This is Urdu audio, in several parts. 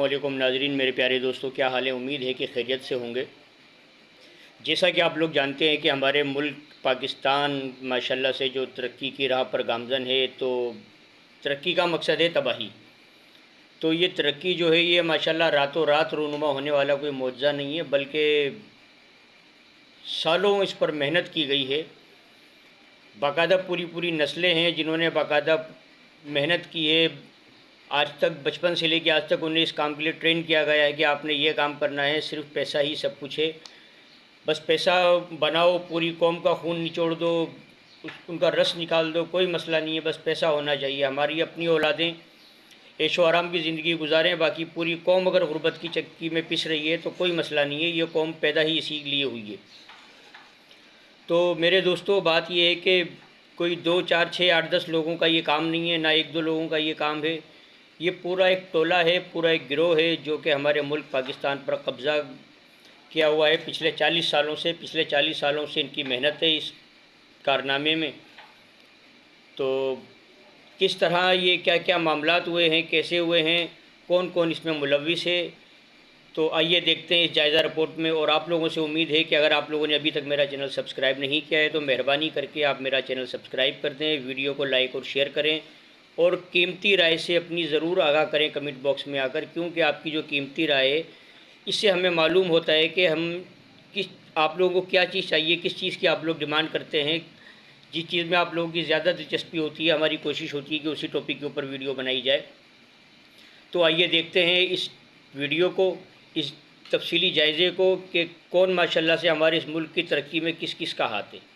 السلام علیکم ناظرین، میرے پیارے دوستوں، کیا حال ہے؟ امید ہے کہ خیریت سے ہوں گے۔ جیسا کہ آپ لوگ جانتے ہیں کہ ہمارے ملک پاکستان ماشاءاللہ سے جو ترقی کی راہ پر گامزن ہے، تو ترقی کا مقصد ہے تباہی۔ تو یہ ترقی جو ہے یہ ماشاءاللہ راتوں رات رونما ہونے والا کوئی معجزہ نہیں ہے، بلکہ سالوں اس پر محنت کی گئی ہے۔ باقاعدہ پوری نسلیں ہیں جنہوں نے باقاعدہ محنت کی ہے۔ آج تک بچپن سے لے کے آج تک انہیں اس کام کے لیے ٹرین کیا گیا ہے کہ آپ نے یہ کام کرنا ہے، صرف پیسہ ہی سب کچھ ہے، بس پیسہ بناؤ، پوری قوم کا خون نچوڑ دو، ان کا رس نکال دو، کوئی مسئلہ نہیں ہے، بس پیسہ ہونا چاہیے۔ ہماری اپنی اولادیں عیش و آرام کی زندگی گزاریں، باقی پوری قوم اگر غربت کی چکی میں پس رہی ہے تو کوئی مسئلہ نہیں ہے، یہ قوم پیدا ہی اسی لیے ہوئی ہے۔ تو میرے دوستو، بات یہ ہے کہ کوئی 2 4 6 8 10 لوگوں کا یہ کام نہیں ہے، نہ 1 2 لوگوں کا یہ کام ہے، یہ پورا ایک ٹولہ ہے، پورا ایک گروہ ہے جو کہ ہمارے ملک پاکستان پر قبضہ کیا ہوا ہے پچھلے 40 سالوں سے۔ پچھلے 40 سالوں سے ان کی محنت ہے اس کارنامے میں۔ تو کس طرح یہ کیا معاملات ہوئے ہیں، کیسے ہوئے ہیں، کون کون اس میں ملوث ہے، تو آئیے دیکھتے ہیں اس جائزہ رپورٹ میں۔ اور آپ لوگوں سے امید ہے کہ اگر آپ لوگوں نے ابھی تک میرا چینل سبسکرائب نہیں کیا ہے تو مہربانی کر کے آپ میرا چینل سبسکرائب کر دیں، ویڈیو کو لائک اور شیئر کریں، اور قیمتی رائے سے اپنی ضرور آگاہ کریں کمنٹ باکس میں آ کر، کیونکہ آپ کی جو قیمتی رائے ہے اس سے ہمیں معلوم ہوتا ہے کہ آپ لوگوں کو کیا چیز چاہیے، کس چیز کی آپ لوگ ڈیمانڈ کرتے ہیں۔ جس چیز میں آپ لوگوں کی زیادہ دلچسپی ہوتی ہے، ہماری کوشش ہوتی ہے کہ اسی ٹاپک کے اوپر ویڈیو بنائی جائے۔ تو آئیے دیکھتے ہیں اس ویڈیو کو، اس تفصیلی جائزے کو، کہ کون ماشاءاللہ سے ہمارے اس ملک کی ترقی میں کس کس کا ہاتھ ہے۔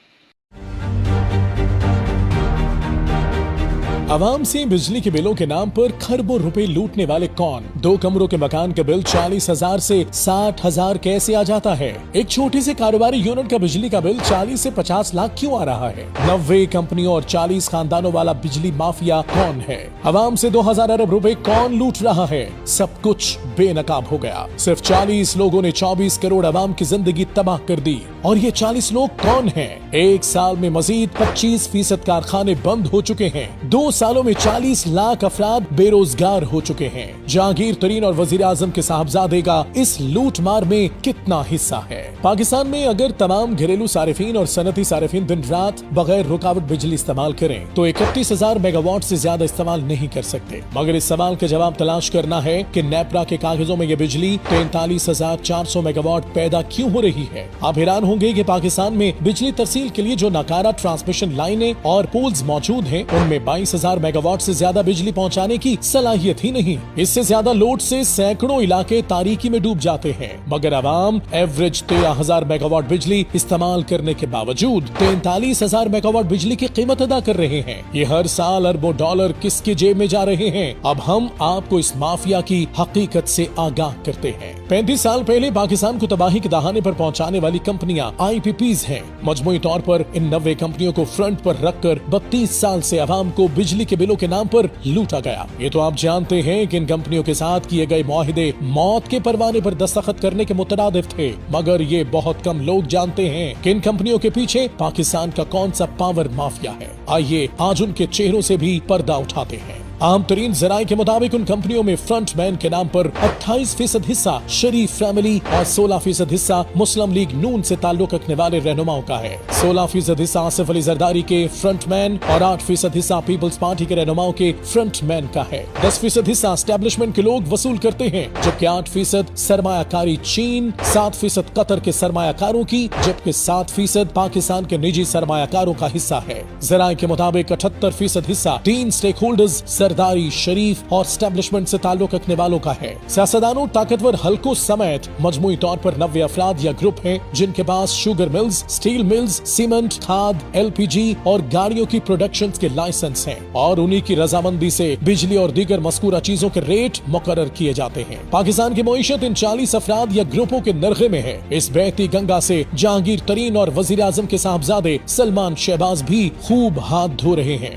عوام سے بجلی کے بلوں کے نام پر کھربوں روپے لوٹنے والے کون؟ 2 کمروں کے مکان کا بل 40,000 سے 60,000 کیسے آ جاتا ہے؟ ایک چھوٹے سے کاروباری یونٹ کا بجلی کا بل 40 سے 50 لاکھ کیوں آ رہا ہے؟ 90 کمپنیوں اور 40 خاندانوں والا بجلی مافیا کون ہے؟ عوام سے 2000 ارب روپے کون لوٹ رہا ہے؟ سب کچھ بے نقاب ہو گیا۔ صرف 40 لوگوں نے 24 کروڑ عوام کی زندگی تباہ کر دی، اور یہ 40 لوگ کون ہیں؟ ایک سال میں مزید 25% کارخانے بند ہو چکے ہیں۔ 2 سالوں میں 40 لاکھ افراد بے روزگار ہو چکے ہیں۔ جہانگیر ترین اور وزیر اعظم کے صاحبزادے کا اس لوٹ مار میں کتنا حصہ ہے؟ پاکستان میں اگر تمام گھریلو صارفین اور صنعتی صارفین دن رات بغیر رکاوٹ بجلی استعمال کریں تو 31,000 میگا واٹ سے زیادہ استعمال نہیں کر سکتے۔ مگر اس سوال کا جواب تلاش کرنا ہے کہ نیپرا کے کاغذوں میں یہ بجلی 43,400 میگا واٹ پیدا کیوں ہو رہی ہے۔ آپ حیران ہوں گے کہ پاکستان میں بجلی ترسیل کے لیے جو ناکارہ ٹرانسمیشن لائنیں اور پولز موجود ہیں ان میں 22,000 میگا واٹ سے زیادہ بجلی پہنچانے کی صلاحیت ہی نہیں۔ اس سے زیادہ لوڈ سے سینکڑوں علاقے تاریکی میں ڈوب جاتے ہیں، مگر عوام ایوریج 13,000 میگا واٹ بجلی استعمال کرنے کے باوجود 43,000 میگا واٹ بجلی کی قیمت ادا کر رہے ہیں۔ یہ ہر سال اربوں ڈالر کس کے جیب میں جا رہے ہیں؟ اب ہم آپ کو اس مافیا کی حقیقت سے آگاہ کرتے ہیں۔ 35 سال پہلے پاکستان کو تباہی کے دہانے پر پہنچانے والی کمپنیاں IPPs ہیں۔ مجموعی طور پر ان 90 کمپنیوں کو فرنٹ پر رکھ کر 32 سال سے عوام کو بجلی کے بلوں کے نام پر لوٹا گیا۔ یہ تو آپ جانتے ہیں کہ ان کمپنیوں کے ساتھ کیے گئے معاہدے موت کے پروانے پر دستخط کرنے کے مترادف تھے، مگر یہ بہت کم لوگ جانتے ہیں کہ ان کمپنیوں کے پیچھے پاکستان کا کون سا پاور مافیا ہے۔ آئیے آج ان کے چہروں سے بھی پردہ اٹھاتے ہیں۔ عام ترین ذرائع کے مطابق ان کمپنیوں میں فرنٹ مین کے نام پر 28% حصہ شریف فیملی اور 16% حصہ مسلم لیگ نون سے تعلق رکھنے والے رہنماؤں کا ہے۔ 16% حصہ آصف علی زرداری کے فرنٹ مین اور 8% حصہ پیپلز پارٹی کے رہنماؤں کے فرنٹ مین کا ہے۔ 10% حصہ اسٹیبلشمنٹ کے لوگ وصول کرتے ہیں، جبکہ 8% سرمایہ کاری چین، 7% قطر کے سرمایہ کاروں کی، جبکہ 7% پاکستان کے نجی سرمایہ کاروں کا حصہ ہے۔ ذرائع کے مطابق 78% حصہ 3 اسٹیک ہولڈرز سرداری، شریف اور اسٹیبلشمنٹ سے تعلق رکھنے والوں کا ہے۔ سیاستدانوں، طاقتور حلقوں سمیت مجموعی طور پر 90 افراد یا گروپ ہیں جن کے پاس sugar mills, steel mills, cement, کھاد، LPG اور گاڑیوں کی پروڈکشن کے لائسنس ہیں، اور انہی کی رضامندی سے بجلی اور دیگر مذکورہ چیزوں کے ریٹ مقرر کیے جاتے ہیں۔ پاکستان کی معیشت ان 40 افراد یا گروپوں کے نرغے میں ہے۔ اس بہتی گنگا سے جہانگیر ترین اور وزیر اعظم کے صاحبزادے سلمان شہباز بھی خوب ہاتھ دھو رہے ہیں۔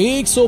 100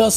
10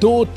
$2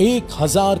1,000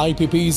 IPPs